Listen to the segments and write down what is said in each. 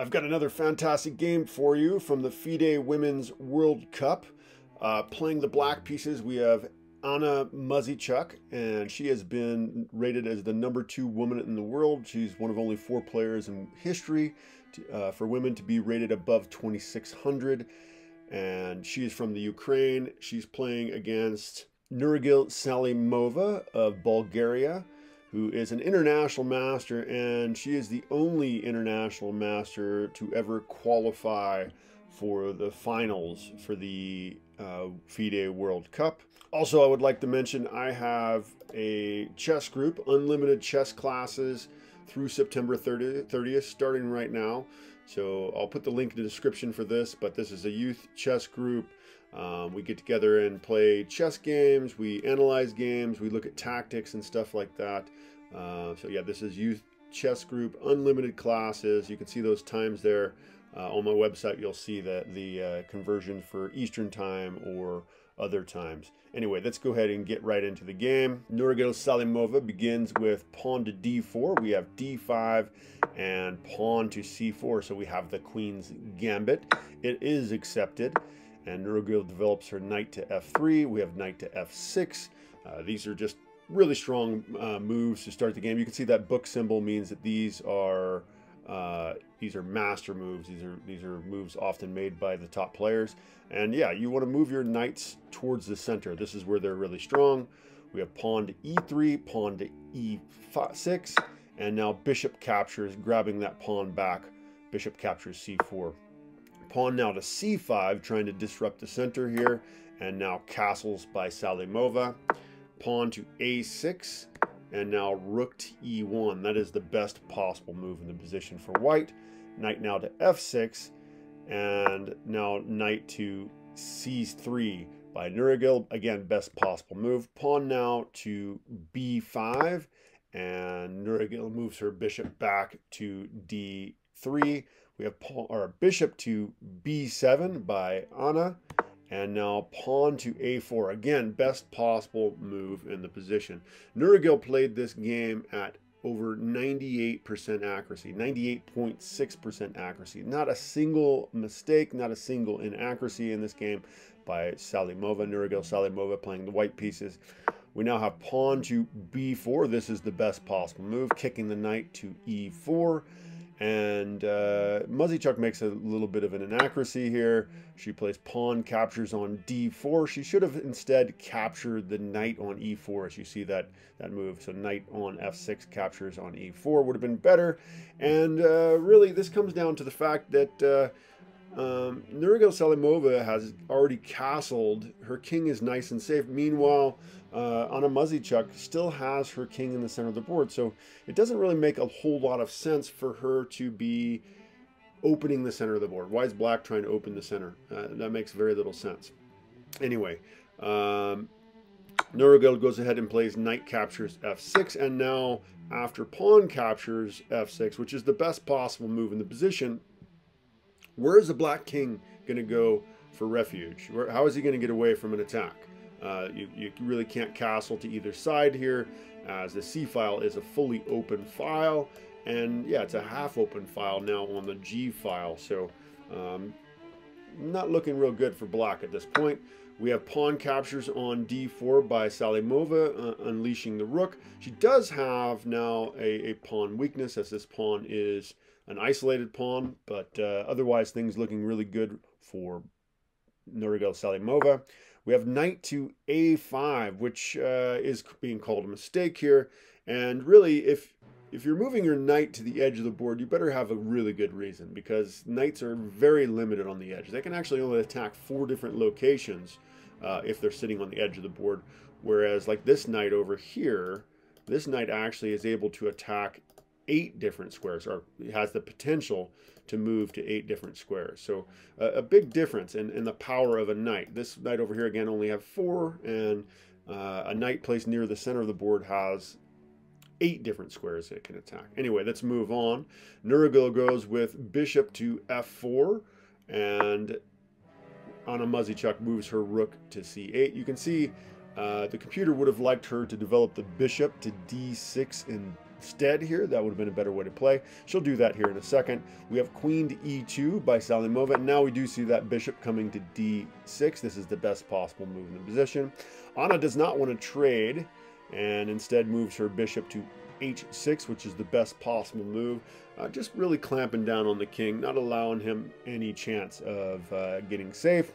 I've got another fantastic game for you from the FIDE Women's World Cup. Playing the black pieces, we have Anna Muzychuk, and she has been rated as the #2 woman in the world. She's one of only 4 players in history for women to be rated above 2,600. And she is from the Ukraine. She's playing against Nurgyul Salimova of Bulgaria, who is an international master, and she is the only international master to ever qualify for the finals for the FIDE World Cup. Also, I would like to mention I have a chess group, unlimited chess classes through September 30th, starting right now. So I'll put the link in the description for this, but this is a youth chess group. We get together and play chess games, we analyze games, we look at tactics and stuff like that. So yeah, this is youth chess group, unlimited classes. You can see those times there. On my website, you'll see the conversion for Eastern time or other times. Anyway, let's go ahead and get right into the game. Nurgyul Salimova begins with pawn to d4. We have d5 and pawn to c4. So we have the queen's gambit. It is accepted. And Nurgyul develops her knight to f3. We have knight to f6. These are just really strong moves to start the game. You can see that book symbol means that these are master moves. These are moves often made by the top players. And yeah, you want to move your knights towards the center. This is where they're really strong. We have pawn to e3, pawn to e6, and now bishop captures, grabbing that pawn back. Bishop captures c4. Pawn now to c5, trying to disrupt the center here, and now castles by Salimova. Pawn to a6, and now rook to e1. That is the best possible move in the position for white. Knight now to f6, and now knight to c3 by Nurgyul. Again, best possible move. Pawn now to b5, and Nurgyul moves her bishop back to d3. We have bishop to b7 by Anna, and now pawn to a4. Again, best possible move in the position. Nurgyul played this game at over 98% accuracy, 98.6% accuracy. Not a single mistake, not a single inaccuracy in this game by Salimova. Nurgyul Salimova playing the white pieces. We now have pawn to b4. This is the best possible move, kicking the knight to e4. And Muzychuk makes a little bit of an inaccuracy here. She plays pawn captures on d4. She should have instead captured the knight on e4, as you see that move. So knight on f6 captures on e4 would have been better. And really, this comes down to the fact that Nurgyul Salimova has already castled. Her king is nice and safe. Meanwhile, Anna Muzychuk still has her king in the center of the board. So it doesn't really make a whole lot of sense for her to be opening the center of the board. Why is black trying to open the center? That makes very little sense. Anyway, Nurgyul goes ahead and plays knight captures f6. And now after pawn captures f6, which is the best possible move in the position, where is the black king going to go for refuge? How is he going to get away from an attack? You really can't castle to either side here, as the c file is a fully open file, and yeah, it's a half open file now on the g file. So not looking real good for black at this point. We have pawn captures on d4 by Salimova, unleashing the rook. She does have now a pawn weakness, as this pawn is an isolated pawn, but otherwise things looking really good for Nurgyul Salimova. We have knight to a5, which is being called a mistake here. And really, if you're moving your knight to the edge of the board, you better have a really good reason, because knights are very limited on the edge. They can actually only attack 4 different locations if they're sitting on the edge of the board. Whereas like this knight over here, this knight actually is able to attack 8 different squares, or has the potential to move to 8 different squares. So a big difference in the power of a knight. This knight over here again only have 4, and a knight placed near the center of the board has 8 different squares it can attack. Anyway, let's move on. Nurgyul goes with bishop to f4, and Anna Muzychuk moves her rook to c8. You can see the computer would have liked her to develop the bishop to d6 and instead here. That would have been a better way to play. She'll do that here in a second. We have queen to e2 by Salimova. And now we do see that bishop coming to d6. This is the best possible move in the position. Anna does not want to trade and instead moves her bishop to h6, which is the best possible move. Just really clamping down on the king, not allowing him any chance of getting safe.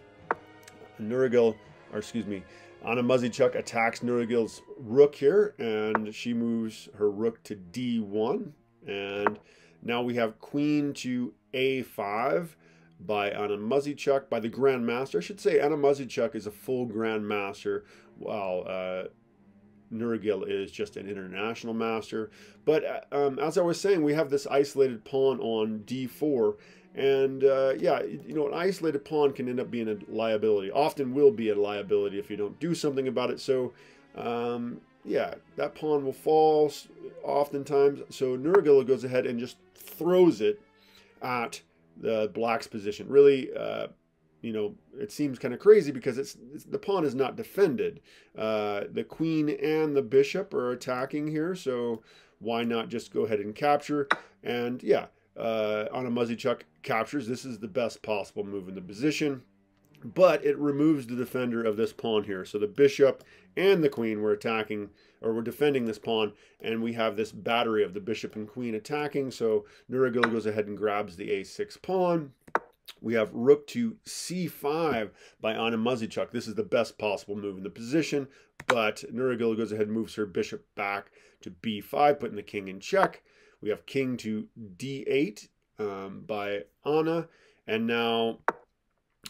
Nurgyul, or excuse me, Anna Muzychuk attacks Nurgyul's rook here, and she moves her rook to d1. And now we have queen to a5 by Anna Muzychuk, by the Grandmaster. I should say Anna Muzychuk is a full Grandmaster, while Nurgyul is just an international master. But as I was saying, we have this isolated pawn on d4, and yeah, you know, an isolated pawn can end up being a liability. Often will be a liability if you don't do something about it. So yeah, that pawn will fall oftentimes. So Nurgyul goes ahead and just throws it at the black's position. Really, you know, it seems kind of crazy because the pawn is not defended. The queen and the bishop are attacking here, so why not just go ahead and capture? And yeah, Anna Muzychuk captures. This is the best possible move in the position, but it removes the defender of this pawn here. So the bishop and the queen were attacking, or we're defending this pawn, and we have this battery of the bishop and queen attacking. So Nurgyul goes ahead and grabs the a6 pawn. We have rook to c5 by Anna Muzychuk. This is the best possible move in the position, but Nurgyul goes ahead and moves her bishop back to b5, putting the king in check. We have king to d8 by Anna, and now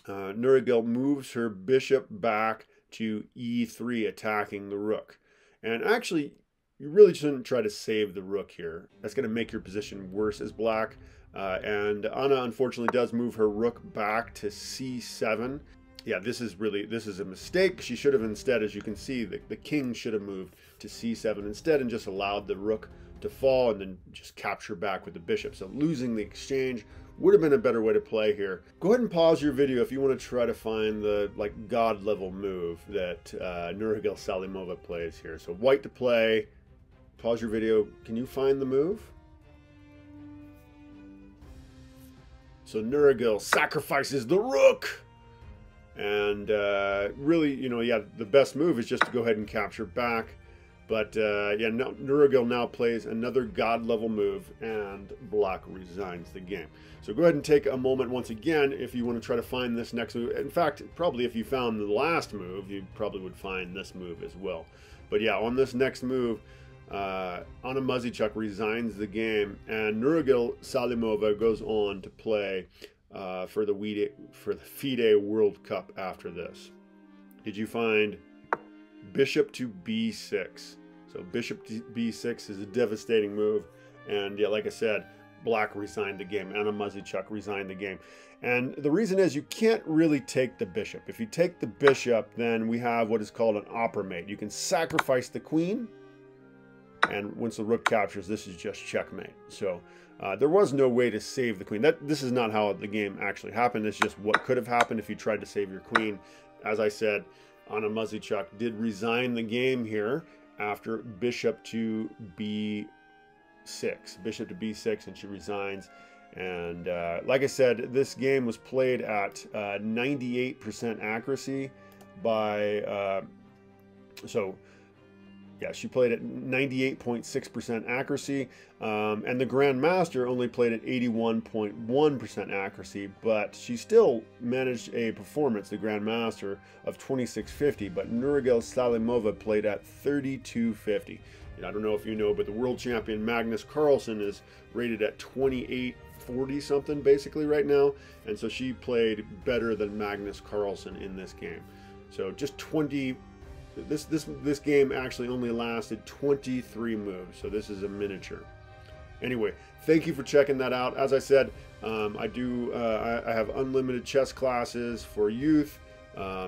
Nurgyul moves her bishop back to e3, attacking the rook. And actually, you really shouldn't try to save the rook here. That's going to make your position worse as black. And Anna unfortunately does move her rook back to c7. Yeah, this is a mistake. She should have instead, as you can see, the king should have moved to c7 instead and just allowed the rook to fall and then just capture back with the bishop. So losing the exchange would have been a better way to play here. Go ahead and pause your video if you want to try to find the god level move that Nurgyul Salimova plays here. So white to play. Pause your video. Can you find the move? So Nurgyul sacrifices the rook. And really, you know, yeah, the best move is just to go ahead and capture back. But yeah, Nurgyul now plays another god level move, and black resigns the game. So go ahead and take a moment once again if you want to try to find this next move. In fact, probably if you found the last move, you probably would find this move as well. But yeah, on this next move, Anna Muzychuk resigns the game, and Nurgyul Salimova goes on to play for the FIDE World Cup after this. Did you find bishop to b6? So bishop to b6 is a devastating move, and yeah, like I said, black resigned the game. Anna Muzychuk resigned the game. And the reason is you can't really take the bishop. If you take the bishop, then we have what is called an opera mate. You can sacrifice the queen, and once the rook captures, this is just checkmate. So there was no way to save the queen. This is not how the game actually happened. This is just what could have happened if you tried to save your queen. As I said, Anna Muzychuk did resign the game here after bishop to b6. Bishop to b6, and she resigns. And like I said, this game was played at 98% accuracy by... so yeah, she played at 98.6% accuracy, and the Grandmaster only played at 81.1% accuracy, but she still managed a performance, the Grandmaster, of 2650, but Nurgyul Salimova played at 3250. And I don't know if you know, but the world champion Magnus Carlsen is rated at 2840 something basically right now, and so she played better than Magnus Carlsen in this game. So just 20... This game actually only lasted 23 moves, so this is a miniature. Anyway, thank you for checking that out. As I said, I have unlimited chess classes for youth,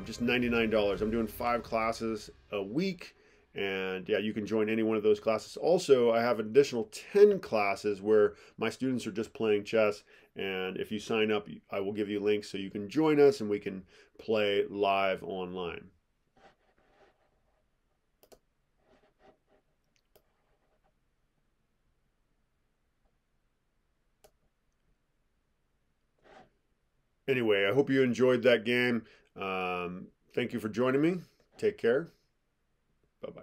just $99. I'm doing 5 classes a week, and yeah, you can join any one of those classes. Also, I have an additional 10 classes where my students are just playing chess, and if you sign up, I will give you links so you can join us and we can play live online. Anyway, I hope you enjoyed that game. Thank you for joining me. Take care. Bye-bye.